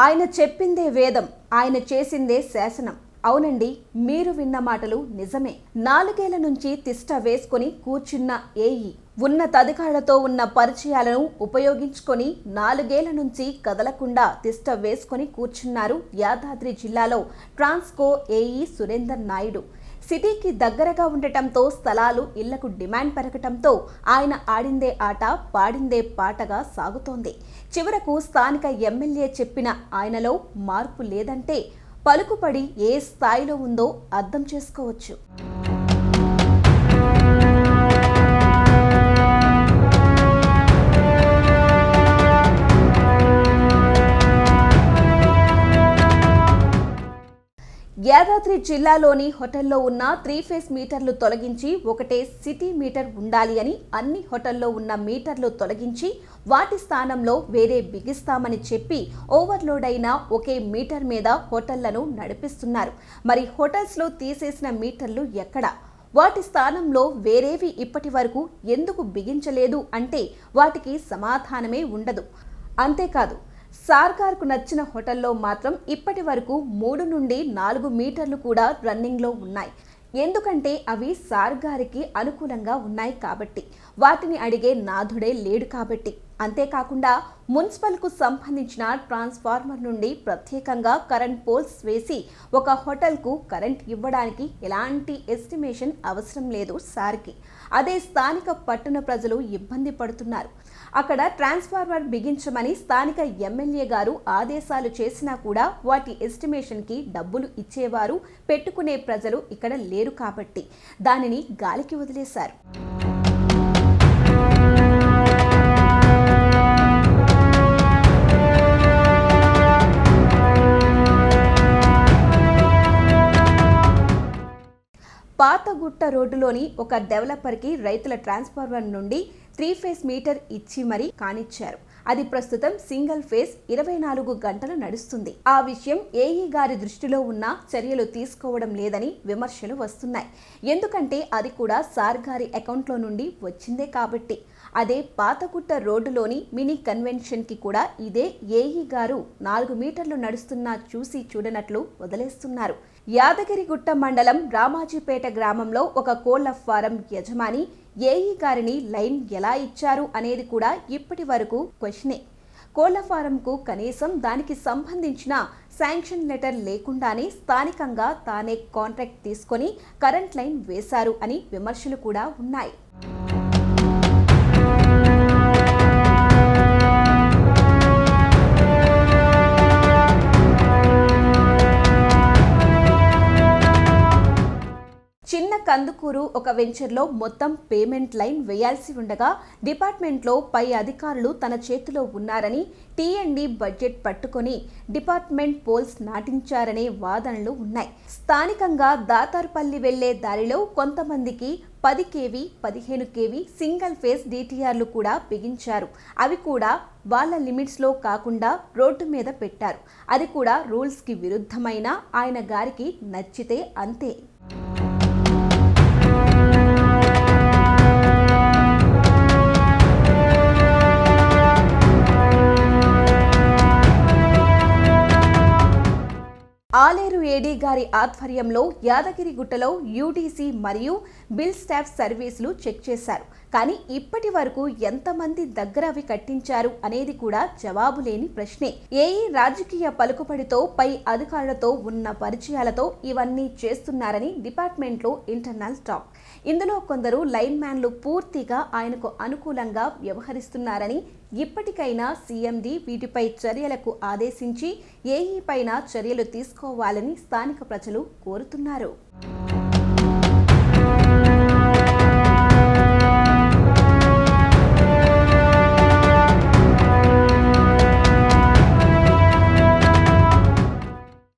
ఆయన చెప్పిందే వేదం, ఆయన చేసిందే శాసనం. అవునండి, మీరు విన్న మాటలు నిజమే. 4 ఏళ్ల నుంచి తిష్ట వేసుకొని కూర్చున్న ఏఈ ఉన్నతాధికారులతో ఉన్న పరిచయాలను ఉపయోగించుకొని 4 ఏళ్ల నుంచి కదలకుండా తిష్ట వేసుకొని కూర్చున్నారు యాదాద్రి జిల్లాలో ట్రాన్స్కో ఏఈ సురేందర్ నాయుడు. సిటీకి దగ్గరగా ఉండటంతో స్థలాలు, ఇళ్లకు డిమాండ్ పెరగటంతో ఆయన ఆడిందే ఆట, పాడిందే పాటగా సాగుతోంది. చివరకు స్థానిక ఎమ్మెల్యే చెప్పిన ఆయనలో మార్పు లేదంటే పలుకుబడి ఏ స్థాయిలో ఉందో అర్థం చేసుకోవచ్చు. యాదాద్రి జిల్లాలోని హోటల్లో ఉన్న 3 ఫేస్ మీటర్లు తొలగించి ఒకటే సిటీ మీటర్ ఉండాలి అని అన్ని హోటల్లో ఉన్న మీటర్లు తొలగించి వాటి స్థానంలో వేరే బిగిస్తామని చెప్పి ఓవర్లోడ్ అయిన ఒకే మీటర్ మీద హోటళ్లను నడిపిస్తున్నారు. మరి హోటల్స్లో తీసేసిన మీటర్లు ఎక్కడ? వాటి స్థానంలో వేరేవి ఇప్పటి వరకు ఎందుకు బిగించలేదు అంటే వాటికి సమాధానమే ఉండదు. అంతేకాదు, సార్గార్కు నచ్చిన హోటల్లో మాత్రం ఇప్పటి వరకు 3 నుండి 4 మీటర్లు కూడా రన్నింగ్లో ఉన్నాయి. ఎందుకంటే అవి సార్గారికి అనుకూలంగా ఉన్నాయి కాబట్టి, వాటిని అడిగే నాథుడే లేడు కాబట్టి. అంతేకాకుండా మున్సిపల్కు సంబంధించిన ట్రాన్స్ఫార్మర్ నుండి ప్రత్యేకంగా కరెంట్ పోల్స్ వేసి ఒక హోటల్కు కరెంట్ ఇవ్వడానికి ఎలాంటి ఎస్టిమేషన్ అవసరం లేదు సార్కి. అదే స్థానిక పట్టణ ప్రజలు ఇబ్బంది పడుతున్నారు. అక్కడ ట్రాన్స్ఫార్మర్ బిగించమని స్థానిక ఎమ్మెల్యే గారు ఆదేశాలు చేసినా కూడా వాటి ఎస్టిమేషన్కి డబ్బులు ఇచ్చేవారు, పెట్టుకునే ప్రజలు ఇక్కడ లేరు కాబట్టి దానిని గాలికి వదిలేశారు. పాతగుట్ట రోడ్డులోని ఒక డెవలపర్కి రైతుల ట్రాన్స్ఫార్మర్ నుండి 3 ఫేస్ మీటర్ ఇచ్చి మరీ కానిచ్చారు. అది ప్రస్తుతం సింగిల్ ఫేస్ 24 గంటలు నడుస్తుంది. ఆ విషయం ఏఈ గారి దృష్టిలో ఉన్న చర్యలు తీసుకోవడం లేదని విమర్శలు వస్తున్నాయి. ఎందుకంటే అది కూడా సార్ గారి అకౌంట్లో నుండి వచ్చిందే కాబట్టి. అదే పాతగుట్ట రోడ్డులోని మినీ కన్వెన్షన్కి కూడా ఇదే ఏఈ గారు 4 మీటర్లు నడుస్తున్నా చూసి చూడనట్లు వదిలేస్తున్నారు. యాదగిరిగుట్ట మండలం రామాజీపేట గ్రామంలో ఒక కోళ్ల ఫారం యజమాని ఏఈ గారిని లైన్ ఎలా ఇచ్చారు అనేది కూడా ఇప్పటి వరకు క్వశ్చనే. కోళ్ల ఫారంకు కనీసం దానికి సంబంధించిన శాంక్షన్ లెటర్ లేకుండానే స్థానికంగా తానే కాంట్రాక్ట్ తీసుకొని కరెంట్ లైన్ వేశారు అని విమర్శలు కూడా ఉన్నాయి. చిన్న కందుకూరు ఒక వెంచర్లో మొత్తం పేమెంట్ లైన్ వేయాల్సి ఉండగా డిపార్ట్మెంట్లో పై అధికారులు తన చేతిలో ఉన్నారని, టీఎండి బడ్జెట్ పట్టుకొని డిపార్ట్మెంట్ పోల్స్ నాటించారనే వాదనలు ఉన్నాయి. స్థానికంగా దాతార్పల్లి వెళ్లే దారిలో కొంతమందికి 10 kV, 15 kV సింగిల్ ఫేస్ డిటిఆర్లు కూడా బిగించారు. అవి కూడా వాళ్ళ లిమిట్స్లో కాకుండా రోడ్డు మీద పెట్టారు. అది కూడా రూల్స్కి విరుద్ధమైన ఆయన గారికి నచ్చితే అంతే. ఆలేరు ఏడీ గారి ఆధ్వర్యంలో యాదగిరిగుట్టలో యూడీసీ మరియు బిల్ స్టాఫ్ సర్వీసులు చెక్ చేశారు. కానీ ఇప్పటి వరకు ఎంతమంది దగ్గర అవి కట్టించారు అనేది కూడా జవాబు లేని ప్రశ్నే. ఏఈ రాజకీయ పలుకుబడితో, పై అధికారులతో ఉన్న పరిచయాలతో ఇవన్నీ చేస్తున్నారని డిపార్ట్మెంట్లో ఇంటర్నల్ టాక్. ఇందులో కొందరు లైన్ మ్యాన్లు పూర్తిగా ఆయనకు అనుకూలంగా వ్యవహరిస్తున్నారని, ఇప్పటికైనా సీఎండీ వీటిపై చర్యలకు ఆదేశించి ఏఈ పైన చర్యలు తీసుకోవాలని స్థానిక ప్రజలు కోరుతున్నారు.